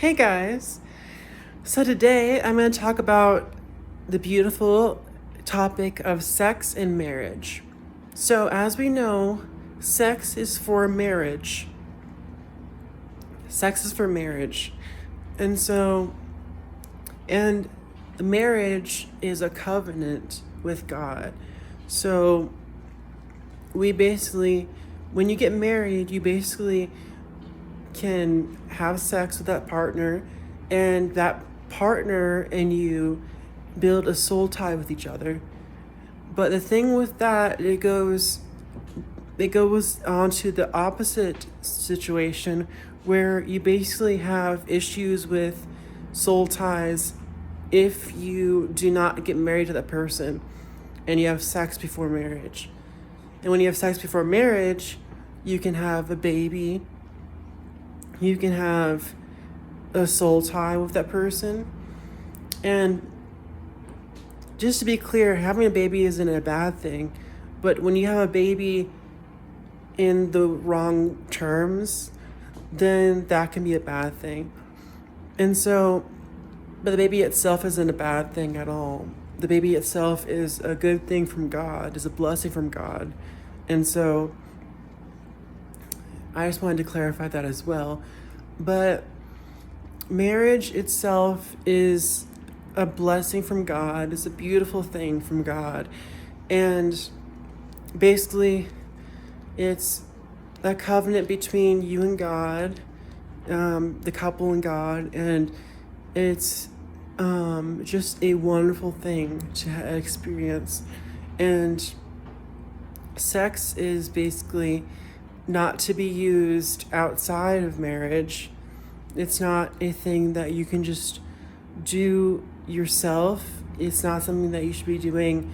Hey guys! So today I'm going to talk about the beautiful topic of sex and marriage. So, as we know, sex is for marriage. Sex is for marriage. And so, and marriage is a covenant with God. So, when you get married, you basically can have sex with that partner, and that partner and you build a soul tie with each other. But the thing with that, it goes on to the opposite situation where you basically have issues with soul ties if you do not get married to that person and you have sex before marriage. And when you have sex before marriage, you can have a baby, you can have a soul tie with that person. And just to be clear, having a baby isn't a bad thing, but when you have a baby in the wrong terms, then that can be a bad thing. And so, but the baby itself isn't a bad thing at all. The baby itself is a good thing from God, is a blessing from God. And so, I just wanted to clarify that as well. But marriage itself is a blessing from God. It's a beautiful thing from God. And basically, it's a covenant between you and God, the couple and God. And it's just a wonderful thing to experience. And sex is basically not to be used outside of marriage. It's not a thing that you can just do yourself. It's not something that you should be doing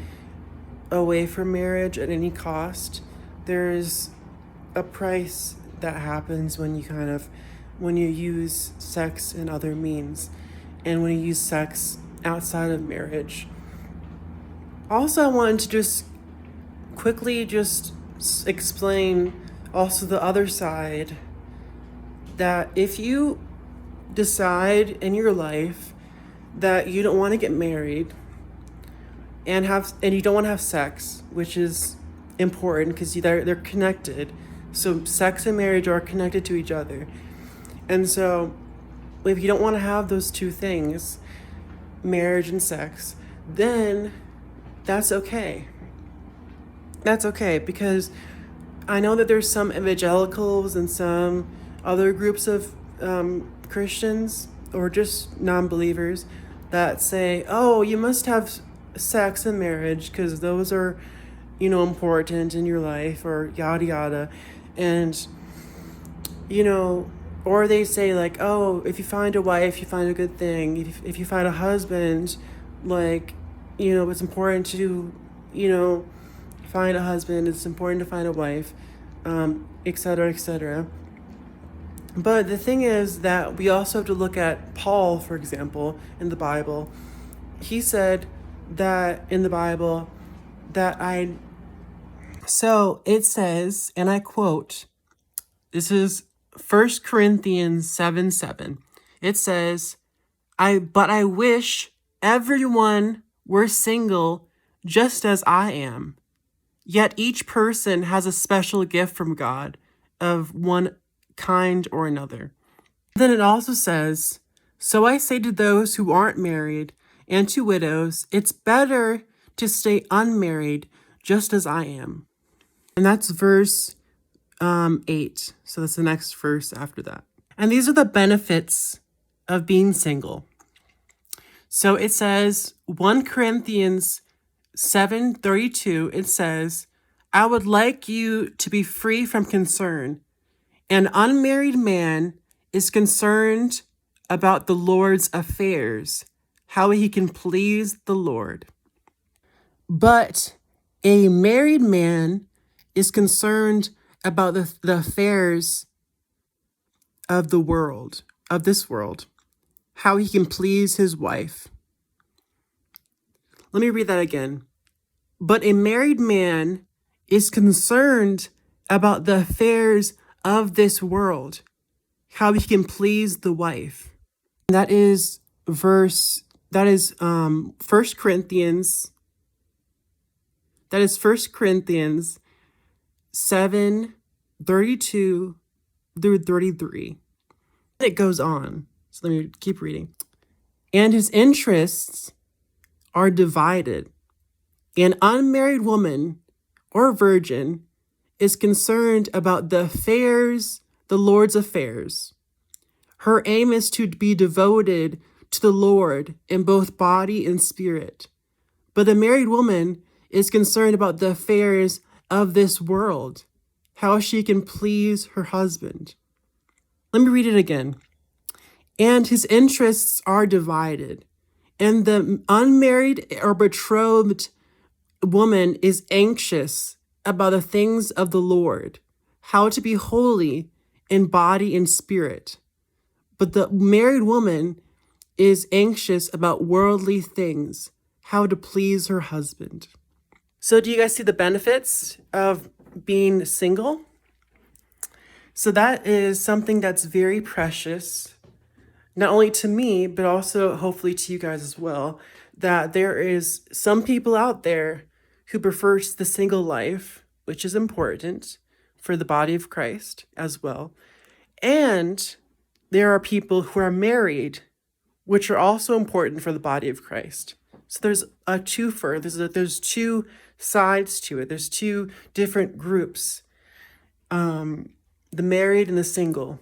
away from marriage at any cost. There's a price that happens when you use sex in other means and when you use sex outside of marriage. Also, I wanted to just quickly explain also the other side, that if you decide in your life that you don't want to get married and you don't want to have sex, which is important because they're connected. So sex and marriage are connected to each other. And so if you don't want to have those two things, marriage and sex, then that's okay. That's okay, because I know that there's some evangelicals and some other groups of Christians or just non-believers that say, oh, you must have sex and marriage because those are, important in your life, or yada yada. And, or they say like, oh, if you find a wife, you find a good thing. If you find a husband, like, it's important to, find a husband, it's important to find a wife, etc., etc. But the thing is that we also have to look at Paul, for example, in the Bible. He said that in the Bible so it says, and I quote, this is 1 Corinthians 7:7. It says, but I wish everyone were single just as I am. Yet each person has a special gift from God of one kind or another. Then it also says, so I say to those who aren't married and to widows, it's better to stay unmarried just as I am. And that's verse 8. So that's the next verse after that. And these are the benefits of being single. So it says, 1 Corinthians 7:32, it says, I would like you to be free from concern. An unmarried man is concerned about the Lord's affairs, how he can please the Lord. But a married man is concerned about the affairs of the world, of this world, how he can please his wife. Let me read that again. But a married man is concerned about the affairs of this world, how he can please the wife. That is First Corinthians. That is 1 Corinthians 7:32 through 33. It goes on. So let me keep reading. And his interests are divided. An unmarried woman or virgin is concerned about the affairs, the Lord's affairs. Her aim is to be devoted to the Lord in both body and spirit. But the married woman is concerned about the affairs of this world, how she can please her husband. Let me read it again. And his interests are divided, and the unmarried or betrothed woman is anxious about the things of the Lord, how to be holy in body and spirit. But the married woman is anxious about worldly things, how to please her husband. So do you guys see the benefits of being single? So that is something that's very precious, not only to me, but also hopefully to you guys as well, that there is some people out there who prefers the single life, which is important for the body of Christ as well. And there are people who are married, which are also important for the body of Christ. So there's a twofer. There's two sides to it. There's two different groups, the married and the single.